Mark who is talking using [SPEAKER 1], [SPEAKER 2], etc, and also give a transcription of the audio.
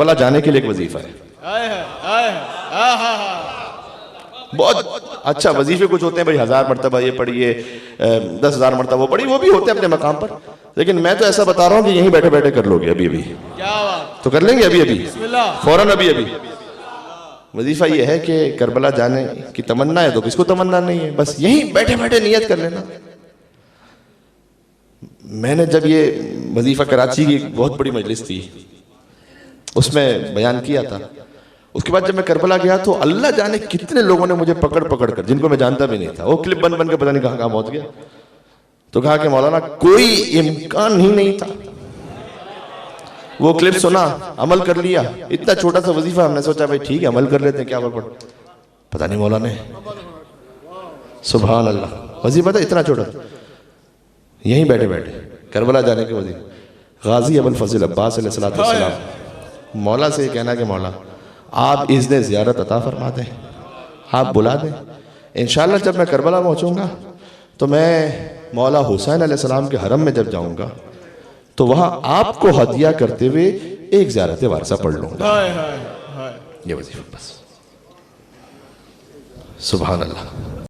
[SPEAKER 1] کربلا جانے کے لیے ایک وظیفہ ہے. بہت اچھا وظیفے کچھ ہوتے ہیں بھائی 1000 مرتبہ یہ پڑھیے 10,000 مرتبہ وہ پڑھیے, وہ بھی ہوتے ہیں اپنے مقام پر, لیکن میں تو ایسا بتا رہا ہوں کہ یہیں بیٹھے بیٹھے کر لو گے ابھی ابھی. تو کر لیں گے ابھی ابھی فوراً ابھی ابھی. وظیفہ یہ ہے کہ کربلا جانے کی تمنا ہے تو کس کو تمنا نہیں ہے, بس یہیں بیٹھے بیٹھے نیت کر لینا. میں نے جب یہ وظیفہ کراچی کی بہت بڑی مجلس تھی اس میں بیان کیا تھا, اس کے بعد جب میں کربلا گیا تو اللہ جانے کتنے لوگوں نے مجھے پکڑ پکڑ کر, جن کو میں جانتا بھی نہیں تھا, وہ کلپ بن بن کے پتہ نہیں کہاں پہنچ گیا, تو کہا کہ مولانا کوئی امکان ہی نہیں تھا. وہ کلپ سنا, عمل کر لیا, اتنا چھوٹا سا وظیفہ, ہم نے سوچا بھائی ٹھیک ہے عمل کر لیتے ہیں, کیا فرق پڑتا, پتہ نہیں مولانا سبحان اللہ وظیفہ تھا اتنا چھوٹا, یہیں بیٹھے بیٹھے کربلا جانے کے وظیفہ. غازی ابو الفضل عباس علیہ السلام مولا سے یہ کہنا کہ مولا آپ اذن زیارت عطا فرما دیں, آپ بلا دیں. انشاءاللہ جب میں کربلا پہنچوں گا تو میں مولا حسین علیہ السلام کے حرم میں جب جاؤں گا تو وہاں آپ کو ہدیہ کرتے ہوئے ایک زیارت وارثہ پڑھ لوں گا. یہ وظیفہ بس. سبحان اللہ.